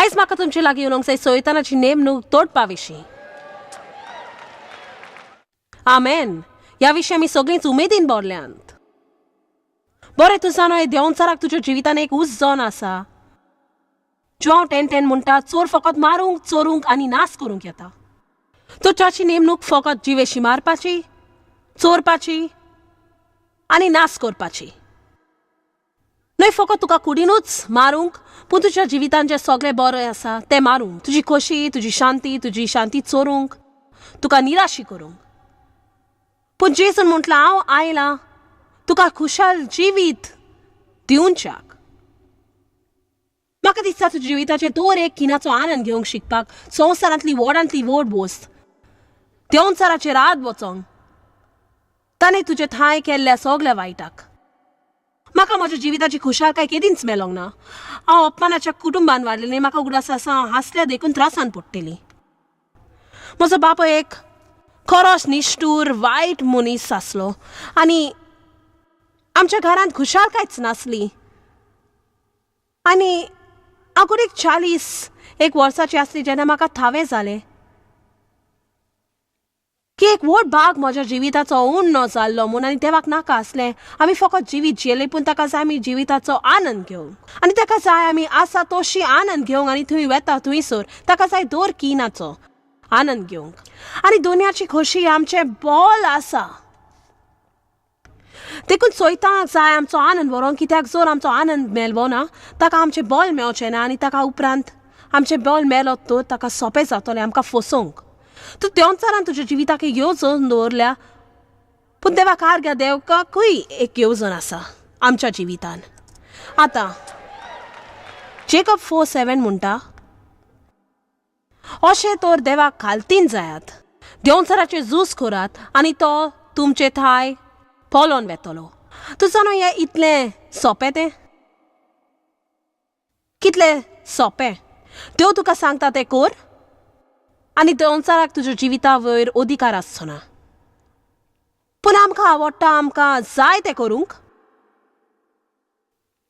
आयज म्हाका तुमचे लागीं उलोवंक जाय सैतानाची नेमणूक तोडपा विशीं. आमेन. ह्या विशीं आमी सगळींच उमेदीन बोरल्यांत. बरें, तूं जाणो हे देंवचाराक तुज्या जिवितान एक उस जावन आसा. हांव 10:10 म्हणटा, चोर फकत मारूंक, चोरूंक आनी नाश करूंक येता. तो ताची नेमणूक फकत जिवेशी मारपाची, चोरपाची आनी नाश करपाची न्हय. फकत तुका कुडीनूच मारूंक, पूण तुज्या जिवितान जें सगळें बरें आसा तें मारूंक, तुजी खोशी, तुजी शांती चोरूंक, तुका निराशी करूंक. पूण जेसून म्हटलां, हांव आयलां तुका खुशाल जिवीत दिवच्याक. म्हाका दिसता तुज्या जिविताचे दर एक किनाचो आनंद घेवंक शिकपाक, संवसारांतली व्हडांतली व्हड वस्त देंवचाराचेर आद वचोंक, ताणें तुजे थंय केल्ल्या सगळ्या वायटाक. म्हाका म्हज्या जिविताची खुशालकाय केदींच मेळोंक ना. हांव अपमानाच्या कुटुंबान वाडलेलें. म्हाका उगडास आसा हांसल्या देखून त्रासान पडटली. म्हजो बाप एक खरोच निश्ठूर वायट मनीस आसलो आनी आमच्या घरांत खुशालकायच नासली. आनी हांव कुडीक 40 वर्साची आसली जेन्ना म्हाका थावें जालें की एक व्हड भाग म्हज्या जिविताचो उण्णो जाल्लो म्हूण. आनी देवाक नाका आसलें आमी फकत जिवीत जियेलें, पूण ताका जाय आमी जिविताचो आनंद घेवंक आनी ताका जाय आमी आसा तशी आनंद घेवंक आनी थंय वेता थंयसर ताका जाय दर किनाचो आनंद घेवंक. आनी दुनियाची खोशी आमचें बोल आसा. देखून सैतानाक जाय आमचो आनंद व्हरोंक, कित्याक जर आमचो आनंद मेळ्ळो ना ताका आमचें बोल मेळचें ना आनी ताका उपरांत आमचें बोल मेळत तर ताका सोंपें जातलें आमकां फसोवंक. तूं देंवचारान तुज्या जिविताक एक येवजण दवरल्या, पूण देवाक आर्ग्या देवकाकूय एक येवजण आसा आमच्या जिवितान. आतां जेकब 4:7 म्हणटा, अशें तर देवाक खालतीन जायात, देंवचाराचेर झूज करात आनी तो तुमचे थंय पोलोन वेतलो. तूं जाणो हें इतलें सोंपें तें कितलें सोंपें. देव तुका सांगता तें कर आनी देंवचाराक तुज्या जिविता वयर अधिकार आसचो ना. पूण आमकां आवडटा, आमकां जाय तें करूंक,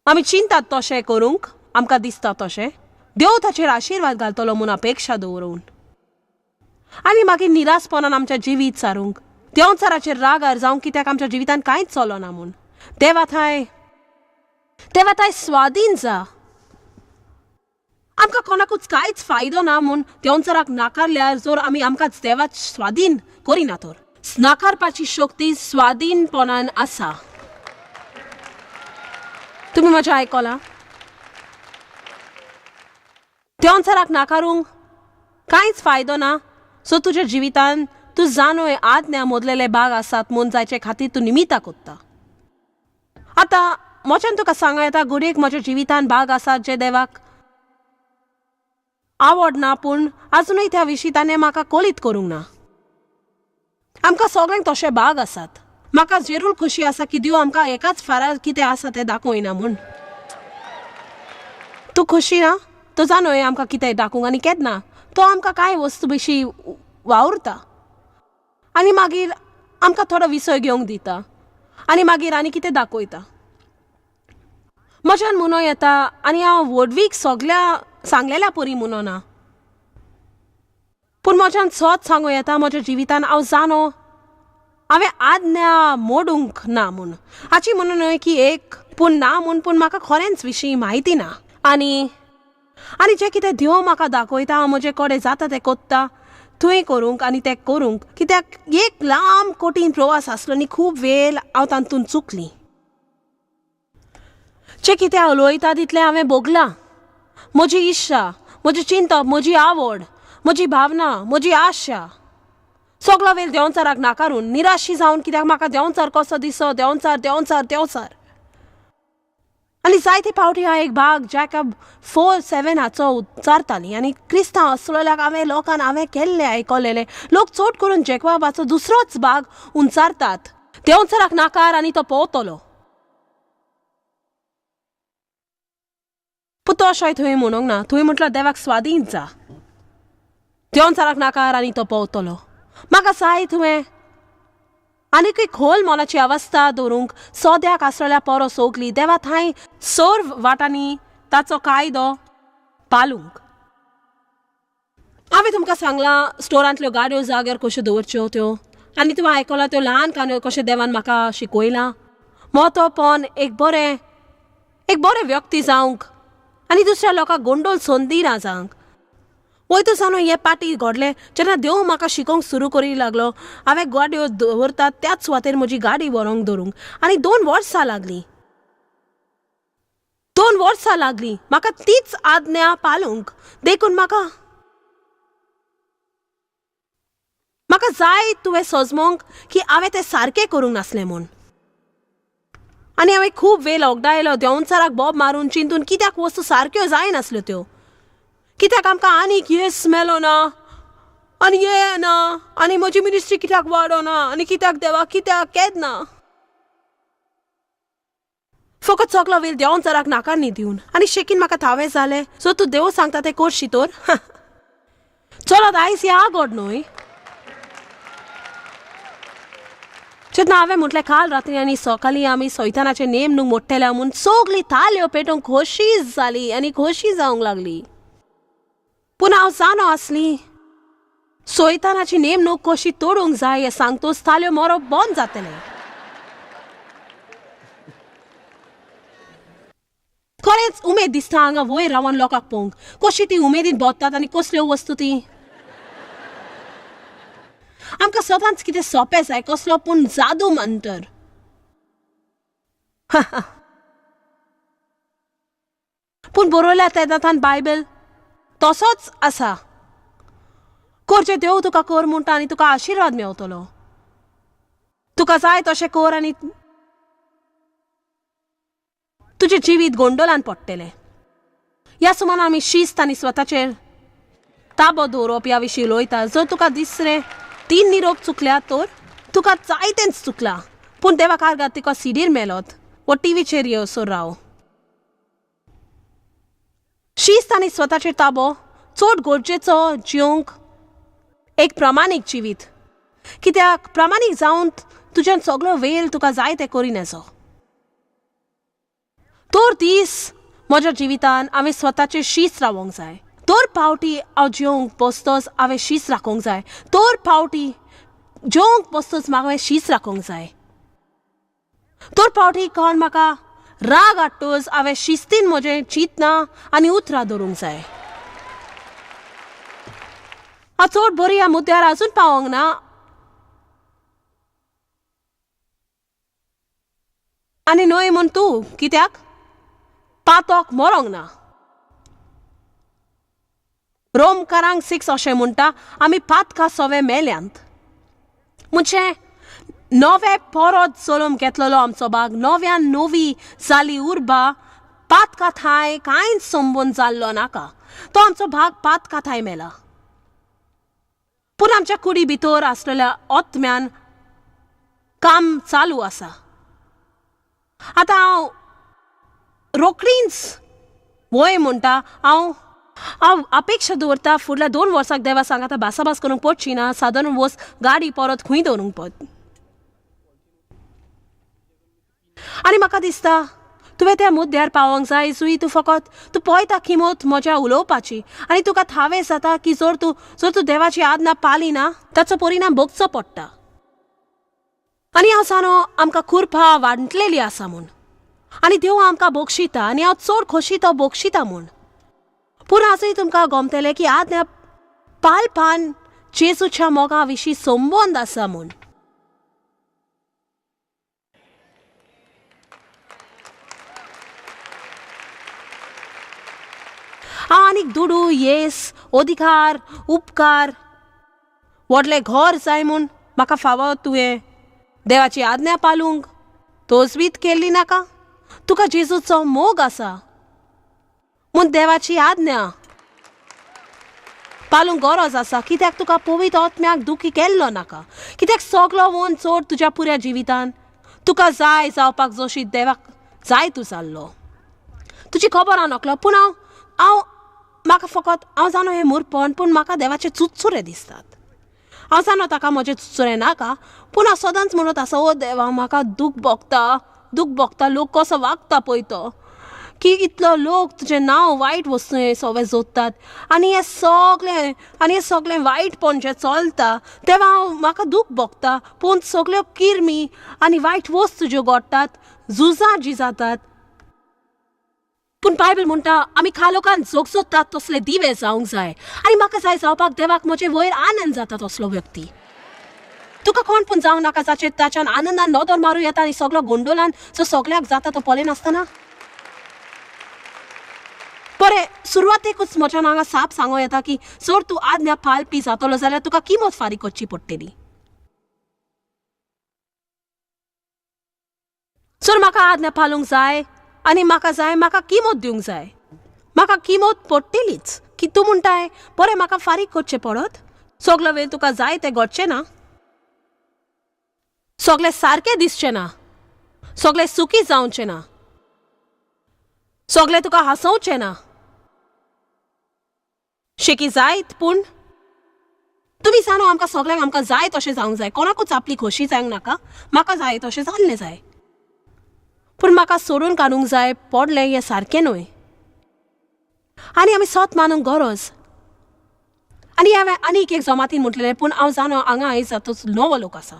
आमी चिंतात तशें करूंक, आमकां दिसता तशें देव ताचेर आशिर्वाद घालतलो म्हूण अपेक्षा दवरून आनी मागीर निरासपणान आमचें जिवीत सारूंक देंवचाराचेर रागार जावंक, कित्याक आमच्या जिवितान कांयच चलना म्हूण. देवा थंय स्वाधीन जा. आमकां कोणाकूच कांयच फायदो ना म्हूण देंवचाराक नाकारल्यार जर आमी आमकांच देवाच स्वाधीन करिना तर नाकारपाची शक्ती स्वाधीनपणान आसा. तुमी म्हजें आयकलां? देंवचाराक नाकारूंक कांयच फायदो ना. सो तुज्या जिवितान तूं जाणो हे आज्ञा मोदलेले भाग आसात म्हूण जायचे खातीर तूं निमित्ता कोत्ता. आतां म्हज्यान तुका सांगूं येता, घडयेक म्हज्या जिवितान भाग आसात जे देवाक आवडना, पूण आजुनूय त्या विशीं ताणें म्हाका कळीत करूंक ना. आमकां सगळ्यांक तशे भाग आसात. म्हाका जरूर खोशी आसा की देव आमकां एकाच फारार कितें आसा तें दाखोयना म्हूण. तूं खोशी ना? तो जाणो हे आमकां कितें दाखोवंक आनी केन्ना तो आमकां कांय वस्तू विशीं वावुरता आनी मागीर आमकां थोडो विसय घेवंक दिता आनी मागीर आनी कितें दाखयता. म्हज्यान म्हणून येता आनी हांव व्हडवीक सगल्या सांगलेल्या परी म्हणून ना, पूण म्हज्यान सत सांगूं येता म्हज्या जिवितान हांव जाणो हांवें आज्ञा मोडूंक ना म्हूण. हाची म्हणून न्हय की एक पूण ना म्हूण, पूण म्हाका खरेंच विशीं म्हायती ना आनी जें कितें देव म्हाका दाखयता हांव म्हजे कडेन जाता तें कोत्ता थंय करूंक आनी तें करूंक. कित्याक एक लांब कठीण प्रवास आसलो आनी खूब वेळ हांव तातूंत चुकलीं. जें कितें हांव उलयता तितलें हांवें भोगलां. म्हजी इच्छा, म्हजी चिंतप, म्हजी आवड, म्हजी भावना, म्हजी आशा सगळो वेळ देंवचाराक नाकारून निराशी जावन, कित्याक म्हाका देंवचार कसो दिसो, देंवचार आनी जायते फावटी हांव एक भाग जेकब 4:7 हाचो उच्चारतालीं आनी क्रिस्तांव आसलेल्याक हांवें केल्लें आयकलेलें. लोक चड करून जेकबाबाचो दुसरोच भाग उच्चारतात, देंवचाराक नाकार आनी तो पवतलो. पूण तो अशें थंय म्हणूंक ना. थंय म्हटल्यार देवाक स्वाधीन जा, देंवचाराक नाकार आनी तो पवतलो. म्हाका जाय तुवें आनीकूय खोल मनाची अवस्था दवरूंक सोद्याक आसलेल्या परो सोगली देवा थंय सर्व वाटांनी ताचो कायदो पालूंक. हांवें तुमकां सांगलां स्टोरांतल्यो गाडयो जाग्यार कश्यो दवरच्यो त्यो आनी तुवें आयकलां त्यो ल्हान कांदो कशें देवान म्हाका शिकयलां मोतोपण एक बरें व्यक्ती जावंक आनी दुसऱ्या लोकांक गोंडोल संदी ना जावंक वयतू सावन हे पाटी घडलें जेन्ना देव म्हाका शिकोवंक सुरू करूंक लागलो हांवें गाडयो दवरतात त्याच सुवातेर म्हजी गाडी व्हरोंक धरूंक आनी 2 वर्सां लागलीं 2 वर्सां लागलीं म्हाका तीच आज्ञा पाळूंक देखून म्हाका जाय तुवें सजमोंक की हांवें तें सारकें करूंक नासलें म्हूण आनी हांवें खूब वेळ वगडायलो देंवचाराक बोब मारून चिंतून कित्याक वस्तू सारक्यो जायनासल्यो त्यो कित्याक आमकां आनीक येस मेलो ना आनी हे ना आनी म्हजी मिनिस्ट्री कित्याक वाडोना आनी कित्याक देवा कित्याक केद ना फकत सगलो वेळ देंवचाराक नाका न्ही दिवन आनी शेकीन म्हाका थावें जालें सो तूं देव सांगता तें करशी तर चलत आयज या गोड न्हय जेन्ना हांवें म्हटलें काल रात्री आनी सकाळीं आमी सैतानाचे नेम न्हू मोडटले म्हूण सगळीं ताल्यो पेटोवंक खोशीच जाली आनी खोशी जावंक लागली पूण हांव जाणो आसली सैतानाची नेम न्हू कशी तोडूंक जाय हें सांगतोच ताल्यो मरप बंद जातलें खरेंच उमेद दिसता हांगा वयर रावन लोकांक पळोवंक कशी ती उमेदीन बोदतात आनी कसल्यो वस्तू ती आमकां सदांच कितें सोंपें जाय कसलो पूण जादू मंतर पूण बरोयल्या तेदांतान बायबल तसोच आसा करचें देव तुका कर म्हणटा आनी तुका आशिर्वाद मेवतलो तुका जाय तशें कर आनी तुजें जिवीत गोंडोलान पडटलें ह्या सुमार आमी शिस्त आनी स्वताचेर ताबो दवरप ह्या विशीं उलयता जर तुका दिसरें 3 निरोप चुकल्या तर तुका जाय तेंच चुकलां पूण देवा कारगार तुका सिडीर मेलोत वो टीव्हीचेर येवसोर राव शिस्त आनी स्वताचेर ताबो चड गरजेचो जिवंक एक प्रामाणीक जिवीत कित्याक प्रामाणीक जावन तुज्यान सगळो वेळ तुका जाय तें करीन येजो तर दीस म्हज्या जिवितान हांवें स्वताचेर शिस्त रावोंक जाय दर पावटी हांव जेवंक बसतोच हांवें शिस्त राखोंक जाय दर पावटी जेवंक बसतोच हांवें शिस्त राखोंक जाय दर पावटी कोण म्हाका राग हाडटोच हांवें शिस्तीन म्हजें चिंतना आनी उतरां दवरूंक जाय हांव चड बरी ह्या मुद्द्यार आजून पावोंक ना आनी न्हय म्हूण तूं कित्याक पातोक मरोंक ना रोमकारांक 6 अशें म्हणटा आमी पातकां सवे मेल्यांत म्हणजे नवे परत चलोवंक घेतलेलो आमचो भाग नव्यान नवी जाली उर्बा पातकां थंय कांयच संबंद जाल्लो नाका तो आमचो भाग पातकां थंय मेला पूण आमच्या कुडी भितर आसलेल्या आत्म्यान काम चालू आसा आतां हांव रोखडींच वय म्हणटा हांव अपेक्षा दवरता फुडल्या 2 वर्सांक देवा सांगता भासाभास करूंक पडची ना सादारण वस गाडी परत खंय दवरूंक पड आनी म्हाका दिसता तुवें त्या मुद्द्यार पावोंक जाय जुई तूं फकत तूं पळयता किंमत म्हज्या उलोवपाची आनी तुका थावें जाता की जर तूं देवाची आज्ञा पाळी ना ताचो परिणाम भोगचो पडटा आनी हांव जाणो आमकां कुरपा वाडटलेली आसा म्हूण आनी देव आमकां बोगशिता आनी हांव चड खोशी तो बोगशिता म्हूण पूण आजूय तुमकां गमतलें की आज्ञा पाळपान जेजूच्या मोगा विशीं संबंद आसा म्हूण हांव आनीक दुडू येस अधिकार उपकार व्हडलें घर जाय म्हूण म्हाका फावो तुवें देवाची आज्ञा पाळूंक तोजवीत केल्ली नाका तुका जेजूचो मोग आसा म्हूण देवाची आज्ञा पाळूंक गरज आसा कित्याक तुका पवित्र आत्म्याक दुखी केल्लो नाका कित्याक सगलो वोन चड तुज्या पुऱ्या जिवितान तुका जाय जावपाक जशी देवाक जाय तूं जाल्लो तुजी खबर नकलो पूण हांव म्हाका फकत हांव जाणो हें मुरपण पूण म्हाका देवाचे चुचुरे दिसतात हांव जाणो ताका म्हजें चुचुरें नाका पूण हांव सदांच म्हणत आसा ओ देवा म्हाका दूख भोगता लोक कसो वागता पळय तो की इतलो लोक तुजें नांव वायट वस्तू सगळे जोडटात आनी हे सगळें वायटपण जें चलता तेव्हा म्हाका दूख भोगता. पूण सगळ्यो किरमी आनी वायट वस्तू ज्यो घडटात झुजां जीं जातात. पूण बायबल म्हणटा आमी खालोकान जोग जोडटात तसले दिवे जावंक जाय आनी म्हाका जाय जावपाक देवाक म्हजे वयर आनंद जाता तसलो व्यक्ती. तुका कोण पूण जावंक नाका जाचेर ताच्यान आनंदान नदर मारूं येता आनी सगळो गोंडोलान जो सगळ्याक जाता तो पळय नासतना. बरें, सुरवातेकूच म्हज्या हांगा साप सांगो येता की जर तूं आज्ञा पाळपी जातलो जाल्यार तुका किंमत फारीक करची पडटली. जर म्हाका आज्ञा पाळूंक जाय आनी म्हाका किंमत दिवंक जाय, म्हाका किंमत पडटलीच. की तूं म्हणटाय बरें म्हाका फारीक करचें पडत, सगलो वेळ तुका जाय तें घडचें ना, सगळें सारकें दिसचें ना, सगळें सुखी जावचें ना, सगळें तुका हांसोवचें ना. शेकी जायत पूण तुमी जाणो आमकां सगळ्यांक आमकां जाय तशें जावंक जाय, कोणाकूच आपली खोशी जावंक नाका, म्हाका जाय तशें जाल्लें जाय. पूण म्हाका सोडून काडूंक जाय पडलें हें सारकें न्हय आनी आमी सत मानूंक गरज. आनी हांवें आनीक एक जमातीन म्हटलेलें पूण हांव जाणो हांगा आयज जातोच नवो लोक आसा.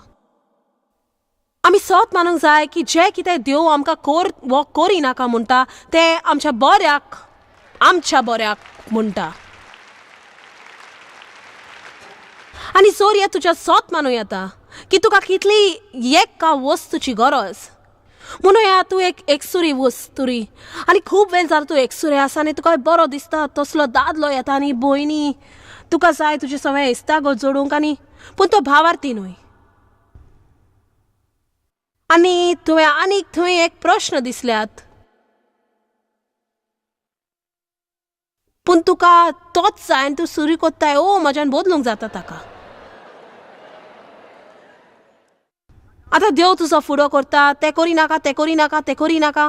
आमी सत मानूंक जाय की जें कितें देव आमकां करिनाका म्हणटा तें आमच्या बऱ्याक म्हणटा. आनी जर हें तुज्या सत मानूं येता की तुका कितली एका वस्तूची गरज म्हणून या तूं एक एकसुरी वस्तुरी आनी खूब वेळ जालो तूं एकसुरे आसा आनी तुका बरो दिसता तसलो दादलो येता आनी भयणी तुका जाय तुजें सगळें इश्तागो जोडूंक आनी पूण तो भावार्थी न्हय. आनी तुवें आनीक थंय एक प्रश्न दिसल्यात पूण तुका तोच जाय आनी तूं सुरू कोत्ताय ओ म्हज्यान बदलूंक जाता ताका. आतां देव तुजो फुडो करता तें करिनाका तें करिनाका तें करिनाका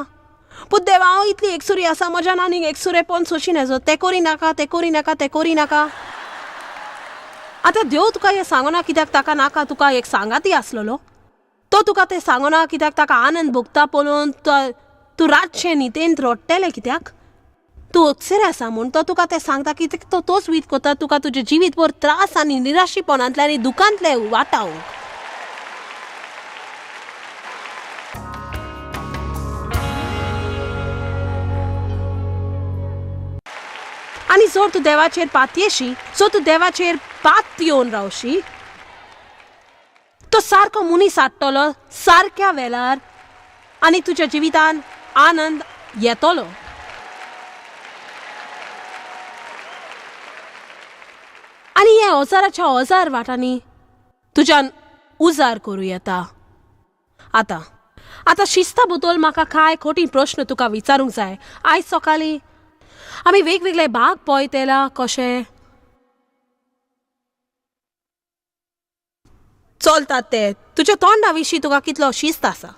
पूण देवा हांव इतली एकसुरी आसा म्हज्यान आनीक एकसुरेपण सोंशीन येजो तें करिनाका तें करिनाका तें करिनाका. आतां देव तुका हें सांगना कित्याक ताका नाका तुका एक सांगाती आसलेलो, तो तुका तें सांगना कित्याक ताका आनंद भोगता पळोवन तूं रातचें न्हिदेन रडटलें कित्याक तूं अक्सरे आसा म्हूण तो तुका तें सांगता कित्याक तो तोच वीत कोता तुका तुजें जिवीतभर त्रास आनी निराशीपणांतले आनी दुखांतले वाटावंक. आनी जर तूं देवाचेर पातयेशी, जर तूं देवाचेर पात येवन रावशी, तो सारको मनीस हाडटलो सारक्या वेळार आनी तुज्या जिवितान आनंद येतलो. आनी हे हजाराच्या हजार वाटांनी तुज्यान उजार करूं येता. आतां शिस्ता बद्दल म्हाका कांय कठीण प्रश्न तुका विचारूंक जाय. आयज सकाळीं आमी वेगवेगळे भाग पळयतेला कशे चलतात ते. तुज्या तोंडा विशीं तुका कितलो शिस्त आसा.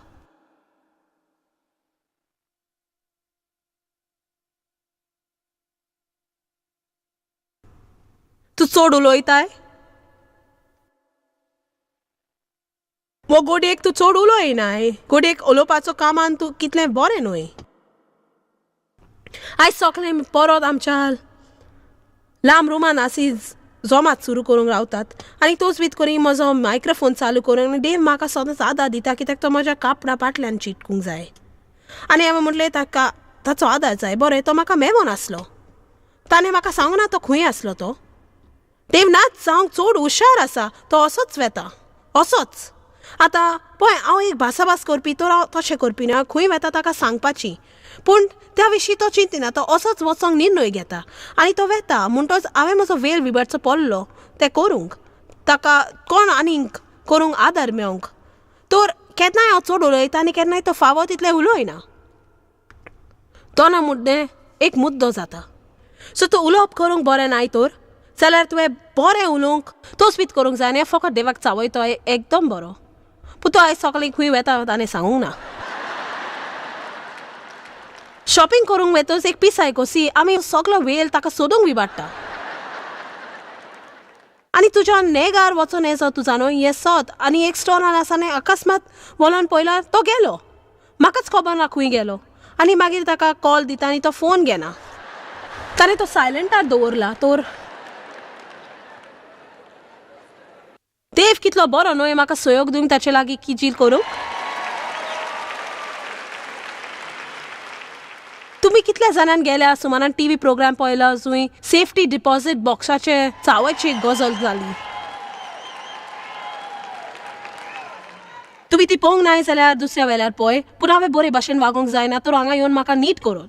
तूं चड उलयताय वो गोडयेक तूं चड उलयनाय. गोडयेक उलोवपाचो कामान तूं कितलें बरें न्हय. आयज सगळें परत आमच्या लांब रुमान आसी जोमात सुरू करूंक रावतात आनी तोच वीत करी म्हजो मायक्रोफोन चालू करूंक आनी देव म्हाका सदांच आदार दिता कित्याक तो म्हज्या कापडा फाटल्यान चिटकूंक जाय. आनी हांवें म्हटलें ताका ताचो आदार जाय. बरें, तो म्हाका मेवून आसलो, ताणें म्हाका सांगना तो खंय आसलो. तो देव नाच जावंक चड हुशार आसा, तो असोच वेता असोच. आतां पळय हांव एक भासाभास करपी, तो तशें करपी न्हय. खंय वेता ताका सांगपाची पूण त्या विशीं तो चिंतिना, तो असोच वचोंक निर्णय घेता आनी तो वेता. म्हणटच हांवें म्हजो वेळ विबडचो पडलो तें करूंक, ताका कोण आनीक करूंक आदार मेळोंक. तर केन्नाय हांव चड उलयता आनी केन्नाय तो फावो तितलें उलयना. दोना मुद्दे एक मुद्दो जाता. सो तूं उलोवप करूंक बरें नाय तर जाल्यार तुवें बरें उलोवंक तोच वीत करूंक जाय आनी फकत देवाक चावयतो एकदम बरो. पूण तो आयज सकाळीं खंय वेता ताणें सांगूंक ना. शॉपिंग करूंक वेतोच एक पिसाय कोसी आमी सगळो वेळ ताका सोदूंक विबाडटा. आनी तुज्या नेगार वचून येजो तूं जाणो हें सत आनी एक स्टोरान आसा आनी अकस्मात वळोन पळयल्यार तो गेलो. म्हाकाच खबर ना खंय गेलो आनी मागीर ताका कॉल दिता आनी तो फोन घेना. ताणें तो सायलंटार दवरला. तर देव कितलो बरो न्हय म्हाका सयोग दिवंक ताचे लागीं किजील करूंक. तुम्ही कितल्या जाणांन गेल्या सुमारान टीव्ही प्रोग्राम पळयलो जूय सेफ्टी डिपॉझिट बॉक्साचे चावायची गजाल जाली. तुम्ही ती पळोवंक नाय जाल्यार दुसऱ्या वेल्यार पळय, पूण हांवें बरे भाशेन वागोवंक जायना तर हांगा येवन म्हाका नीट करून.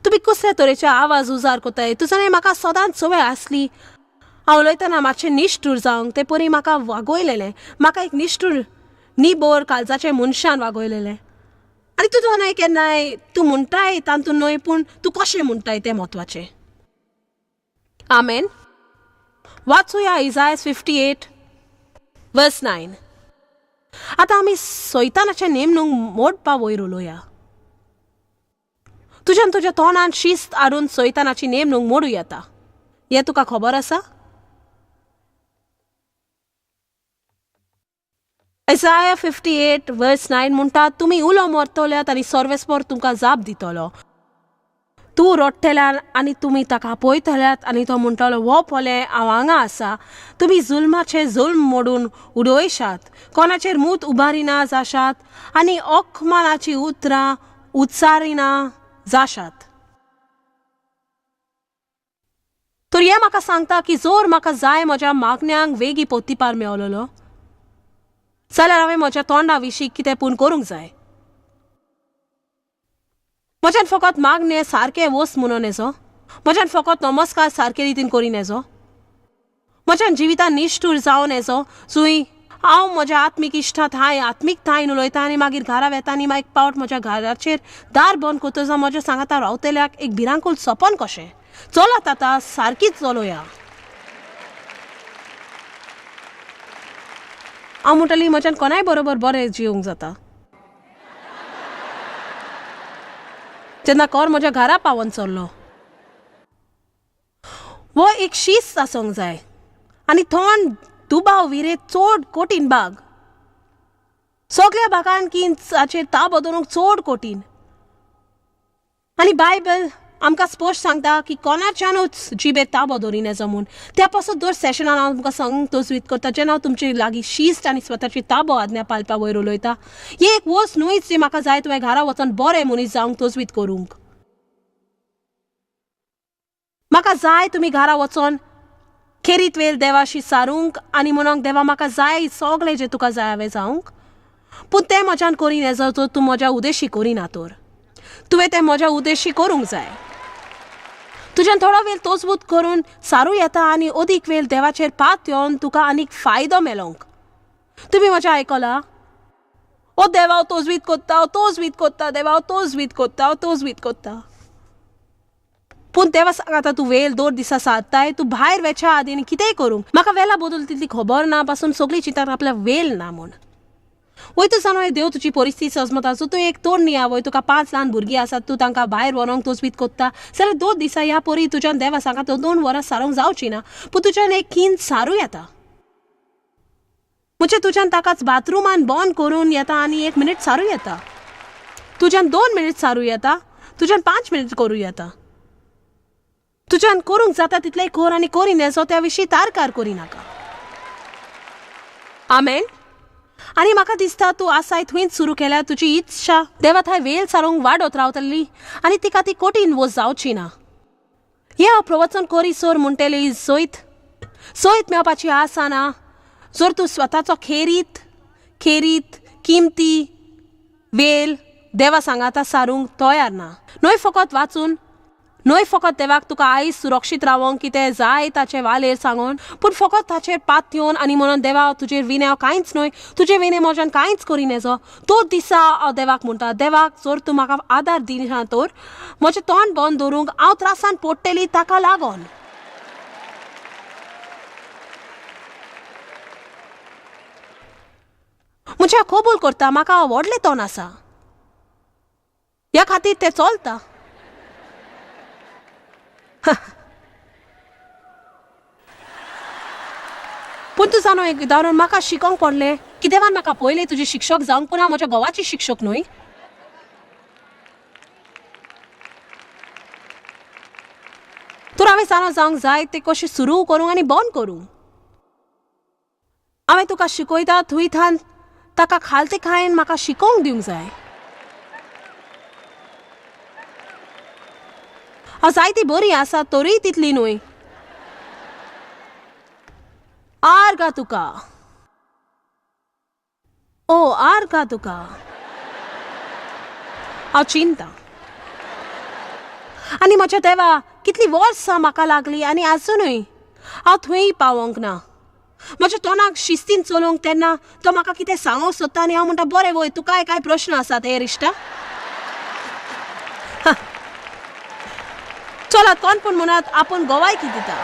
तुम्ही कसल्या तरेचे आवाज उजार कोताय. तुजो म्हाका सदांच संवय आसली हांव उलयतना मातशें निश्ठूर जावंक. ते परी म्हाका वागयलेलें. म्हाका एक निश्ठूर निबोर काळजाचे मनशान वागयलेलें. आनी तुजो न्हय केन्नाय तूं म्हणटाय तातूंत न्हय पूण तूं कशें म्हणटाय तें म्हत्वाचें. आमेन. वाचूया इसायास 58:9. आतां आमी सैतानाचे नेमणूक मोडपा वयर उलोवया. तुज्यान तुज्या तोंडान शिस्त हाडून सैतानाची नेमणूक मोडूं येता. हें तुका खबर आसा. Isaiah 58:9 म्हणटा, तुमी उलो मोरतल्यात आनी सर्वेस्पर तुमकां जाप दितलो. तूं रडटल्यान आनी तुमी ताका पळयतल्यात आनी तो म्हणटलो हो पोले हांव हांगा आसा. तुमी जुल्माचे जुल्म मोडून उडयशात, कोणाचेर मूत उबारिना जाशात आनी ओखमानाची उतरां उच्चारिना जाशात. तर हें म्हाका सांगता की जोर म्हाका जाय म्हज्या मागण्यांक वेगी पोतीपार मेळलोलो जाल्यार हांवें म्हज्या तोंडा विशीं कितें पूण करूंक जाय. म्हज्यान फकत मागणें सारकें वस म्हणून येजो. म्हज्यान फकत नमस्कार सारके रितीन करीन येजो. म्हज्यान जिवितान निश्ठूर जावन येजो जूय हांव म्हज्या आत्मीक इश्टां थाय आत्मीक थायन उलयता आनी मागीर घरा वेता आनी मागीर पावट म्हज्या घराचेर दार बंद करता म्हज्या सांगाता रावतल्याक एक भिरांकूल सपन कशें. चलत आतां सारकीच चलोया. हांव म्हणटली म्हज्यान कोणाय बरोबर बरें जिवंक जाता. जेन्ना कर म्हज्या घरा पावोन चल्लो. वो एक शिस्त आसूंक जाय आनी थोंड दुबाव विरेत चड कठीण भाग. सगळ्या भागान हाचेर ताबो दवरूंक चड कठीण. आनी बायबल आमकां स्पश्ट सांगता की कोणाच्यानूच जिबेर ताबो दवरीन येजो म्हूण. त्या पासून दर सेशनान हांव तुमकां सांग तोजवीत करता जेन्ना हांव तुमचे लागीं शिस्त आनी स्वताची ताबो आज्ञा पालपा वयर उलयता. ही एक वस्त न्हूच जी म्हाका जाय तुवें घरा वचून बरें मनीस जावंक तोजवीत करूंक. म्हाका जाय तुमी घरा वचून खेरीत वेळ देवाशी सारूंक आनी म्हणूंक देवा म्हाका जाय सगळें जें तुका जाय हांवें जावंक. पूण तें म्हज्यान करीन येजो जर तूं म्हज्या उद्देशी करिना तर. तुवें तें म्हज्या उद्देशी करूंक जाय. तुज्यान थोडो वेळ तोजबूत करून सारू येता आनी अदीक वेळ देवाचेर पात येवन तुका आनीक फायदो मेळोंक. तुमी म्हजें आयकलां. ओ देवा हांव तोजवीत कोत्ता हांव तोजवीत कोत्ता देवा हांव तोजवीत कोत्ता हांव तोजवीत कोत्ता. पूण देवा सांगता तूं वेळ 2 दिसा सारताय. तूं भायर वेच्या आदीं कितेंय करूंक. म्हाका वेला बदल तितली खबर ना पासून सगळीं चिंतात आपल्या वेळ ना म्हूण. वय तूं जाणो देव तुजी परिस्थिती सजमता. सो तूं एक तोड निया वय तुका 5 ल्हान भुरगीं आसात तूं तांकां भायर व्हरोंक तोजवीत कोत्ता जाल्यार 2 दिसा ह्या परी तुज्यान देवा सांगता 2 वरां सारूंक जावची ना. पूण तुज्यान एक खीन सारू येता. म्हणजे तुज्यान ताकाच बाथरुमान बंद करून येता आनी 1 मिनीट सारू येता. तुज्यान 2 मिनीट सारू येता. तुज्यान 5 मिनीट करूं येता. तुज्यान करूंक जाता तितलें कर आनी करीन येजो त्या विशीं तारकार करिनाका. आमेन. आनी म्हाका दिसता तूं आसाय थंयच सुरू केल्यार तुजी इत्सा देवा थंय वेळ सारूंक वाडत रावतली आनी तिका ती कठीण वस्त जावची ना. हें हांव प्रवचन करीसर म्हणटली सयत मेळपाची आसा ना जर तूं स्वताचो खेरीत किमती वेळ देवा सांगाता सारूंक तयार ना. न्हय फकत वाचून न्हय फकत देवाक तुका आयज सुरक्षीत रावंक कितें जाय ताचे वालेर सांगून पूण फकत ताचेर पात येवन आनी म्हणून देवा तुजेर विने हांव कांयच न्हय तुजे विने म्हज्यान कांयच करीन येजो. तो दिसा हांव देवाक म्हणटा देवाक जर तूं म्हाका आदार दिना तर म्हजें तोंड बंद दवरूंक हांव त्रासान पडटली ताका लागून. म्हणजे हांव कबूल करता म्हाका व्हडलें तोंड आसा. ह्या खातीर तें चलता. पूण तूं जाणो एक उदाहरण म्हाका शिकोवंक पडलें की देवान म्हाका पयलें तुजी शिक्षक जावंक पूण हांव म्हज्या घोवाची शिक्षक न्हय. तर हांवें जाणा जावंक जाय ते कशें सुरू करूंक आनी बंद करूंक. हांवें तुका शिकयता थंय थान ताका खालते खायन म्हाका शिकोवंक दिवंक जाय. हांव जायती बरी आसा तरी तितली न्हय. आर गा तुका. ओ आर गा तुका. हांव चिंता आनी म्हज्या देवा कितली वर्सां म्हाका लागली आनी आजुनूय हांव थंय पावोंक ना. म्हज्या तोंडाक शिस्तीन चलोवंक तेन्ना तो म्हाका कितें सांगूंक सोदता आनी हांव म्हणटा बरें वय तुकाय कांय प्रश्न आसात हे रिश्ता. चलात कोणपूण म्हणत आपूण गोवायकी दिता.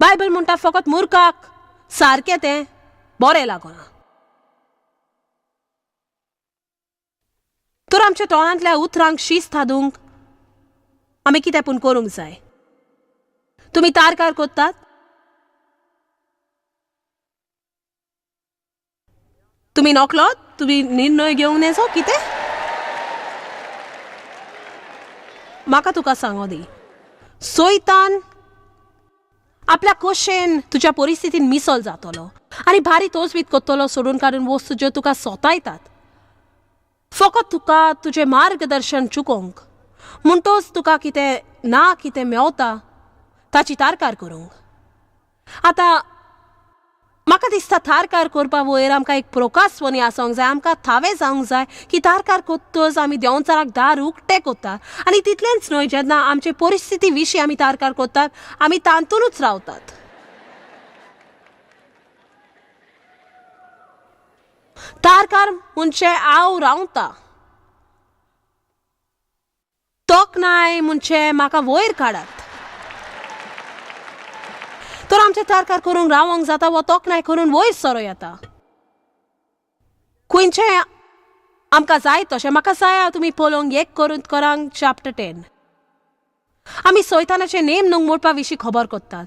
बायबल म्हणटा फकत मुर्खाक सारकें तें बरें लागना. तर आमच्या तोंडांतल्या उतरांक शिस्त हाडूंक आमी कितें पूण करूंक जाय. तुमी तारकार कोत्तात. तुमी नकलोत तुमी निर्णय घेवंक नजो कितें. म्हाका तुका सांगो दी सोयतान आपल्या कोशेन तुज्या परिस्थितीन मिसळ जातलो आनी भारी तोचबीत कोत्तलो सोडून काडून वस्तू ज्यो तुका सोतायतात फकत तुका तुजें मार्गदर्शन चुकोवंक म्हणटोच तुका कितें ना कितें मेवता ताची तारकार करूंक. आतां म्हाका दिसता तारकार करपा वयर आमकां एक प्रोकास्वनी आसोंक जाय. आमकां थावें जावंक जाय की तारकार कोत्तोच आमी देंवचाराक दार उक्तें कोत्तात आनी तितलेंच न्हय जेन्ना आमचे परिस्थिती विशीं आमी तारकार कोत्तात आमी तांतूनच रावतात. तारकार म्हणजे हांव रावता. तोखणाय म्हणजे म्हाका वयर काडात. तर आमचे तारकार करूंक रावंक जाता वो तोखणाय करून वयर सरो येता. खंयचें आमकां जाय तशें म्हाका जाय तुमी पळोवंक 1 कोरिंथ चॅप्टर 10 आमी सैतानाचे नेम नुंग मोडपा विशीं खबर कोत्तात.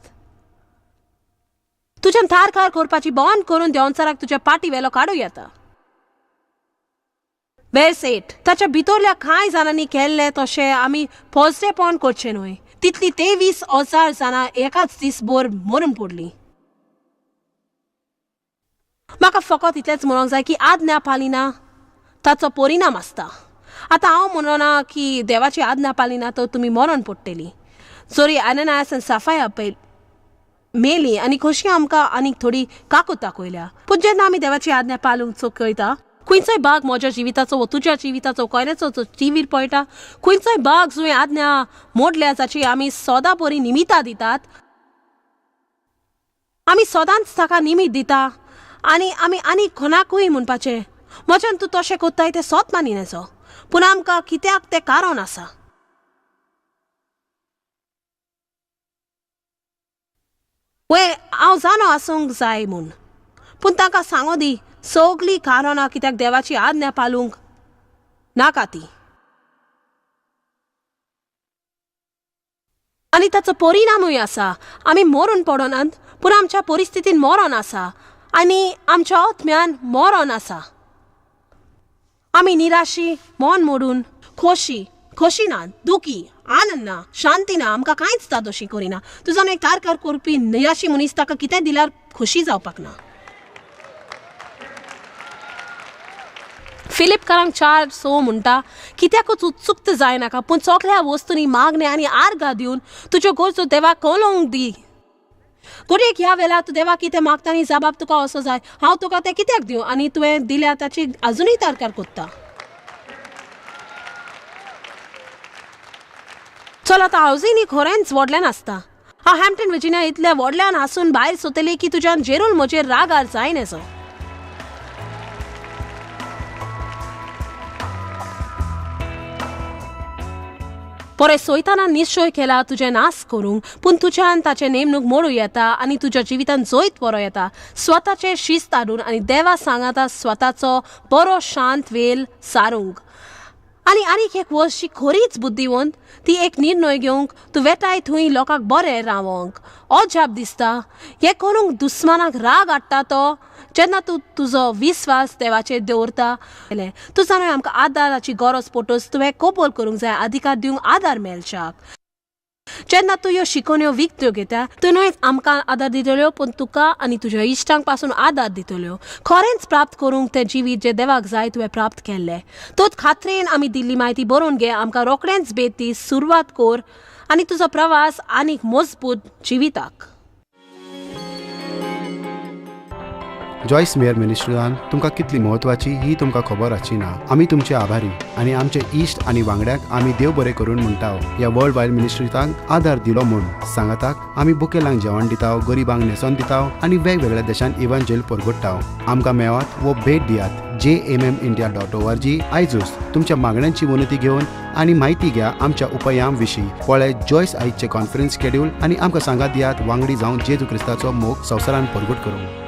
तुज्यान तारकार करपाची बंद करून देंवचाराक तुज्या पाटी वेलो काडूं येता. Verse 8 ताच्या भितरल्या कांय जाणांनी केल्लें तशें आमी पोजडेपण करचें न्हय. तितली 23,000 जाणां एकाच दिसभर मरून पडलीं. म्हाका फकत इतलेंच म्हणूंक जाय की आज्ञा पालिना ताचो परिणाम आसता. आतां हांव म्हणना की देवाची आज्ञा पालिना तर तुमी मरण पडटलीं. जरी अननायास आनी सफाया मेली आनी कशी आमकां आनीक थोडी काकूत दाखयल्या पूण जेन्ना आमी देवाची आज्ञा पालूंक चुकयता खंयचोय भाग म्हज्या जिविताचो वा तुज्या जिविताचो कोयऱ्याचो टीव्हीर पळयता खंयचोय भाग जो आज्ञा मोडल्या जाची आमी सदां बरी निमितां दितात आमी सदांच ताका निमीत दिता आनी आमी आनी कोणाकूय म्हणपाचें म्हज्यान तूं तशें कोत्ताय तें सोत मानी नजो पूण आमकां कित्याक तें कारण आसा. वय हांव जाणो आसूंक जाय म्हूण पूण ताका सांगो दी सगळीं कारणां कित्याक देवाची आज्ञा पालूंक नाका ती. आनी ताचो परिणामूय आसा. आमी मरून पडनात पूण आमच्या परिस्थितीन मरण आसा आनी आमच्या आत्म्यान मरण आसा. आमी निराशी मन मोडून खोशी ना दुखी आनंद ना शांती ना आमकां कांयच तादोशी करिना. तुजो एक तारकार करपी निराशी मनीस ताका कितें दिल्यार खोशी जावपाक ना. फिलिपकारांक 4:6 म्हणटा कित्याकूच उत्सुक्त जायनाका पूण सगळ्या वस्तूंनी मागणे आनी आर्गां दिवन तुज्यो गरजो देवाक कळोवंक दी. घडयेक ह्या वेळार तूं देवाक कितें मागता आनी जबाब तुका असो जाय हांव तुका तें कित्याक दिवं आनी तुवें दिल्या ताची अजुनूय तारकार कोत्ता. चल आतां हावजींनी खरेंच व्हडल्यान आसता. हांव हॅम्पटन वर्जिनिया इतल्या व्हडल्यान हांसून भायर सोतली की तुज्यान जेरून म्हजेर रागार जाय नजो. परे सैतानान निश्चय केला तुजें नास करूंक पूण तुज्यान ताचे नेमणूक मोडूं येता आनी तुज्या जिवितान जैत बरो येता स्वताचे शिस्त हाडून आनी देवा सांगाता स्वताचो बरो शांत वेल सारूंक. आनी आनीक एक वर्षी खरीच बुद्धिवंत ती एक निर्णय घेवंक तूं वेताय थंय लोकांक बरें रावंक अजाप दिसता हें करूंक दुस्मानाक राग हाडटा तो जेन्ना तूं तुजो विस्वास देवाचेर दवरता तूं जाणा आमकां आदाराची गरज पडटस तुवें कबूल करूंक जाय अधिकार दिवंक आदार मेळच्याक जेन्ना तूं ह्यो शिकोवण्यो विकत्यो घेता तूं न्हयच आमकां आदार दितल्यो पूण तुका आनी तुज्या इश्टांक पासून आदार दितल्यो खरेंच प्राप्त करूंक तें जिवीत जें देवाक जाय तुवें प्राप्त केल्लें तोच खात्रेन आमी दिल्ली म्हायती बरोवन घे आमकां रोखडेंच बेती सुरवात कर आनी तुजो प्रवास आनीक मजबूत जिविताक जॉयस मेयर मिनिस्ट्रीन तुमकां कितली म्हत्वाची ही तुमकां खबर आसची ना आमी तुमचे आभारी आनी आमचे इश्ट आनी वांगड्याक आमी देव बरें करून म्हणटाव ह्या वर्ल्ड वायड मिनिस्ट्रीतांक आदार दिलो म्हूण सांगाताक आमी बुकेलांक जेवण दिताव गरिबांक न्हेसोन दिताव आनी वेगवेगळ्या देशांत इव्हँजल परगटाव आमकां मेळात वो भेट दियात jmmindia.org आयजूच तुमच्या मागण्यांची उन्नती घेवन आनी म्हायती घ्या आमच्या उपायां विशीं पळय जॉयस आयजचे कॉन्फरन्स शेड्यूल आनी आमकां सांगात दियात वांगडी जावन जेजू क्रिस्ताचो मोग संवसारान परगट करूंक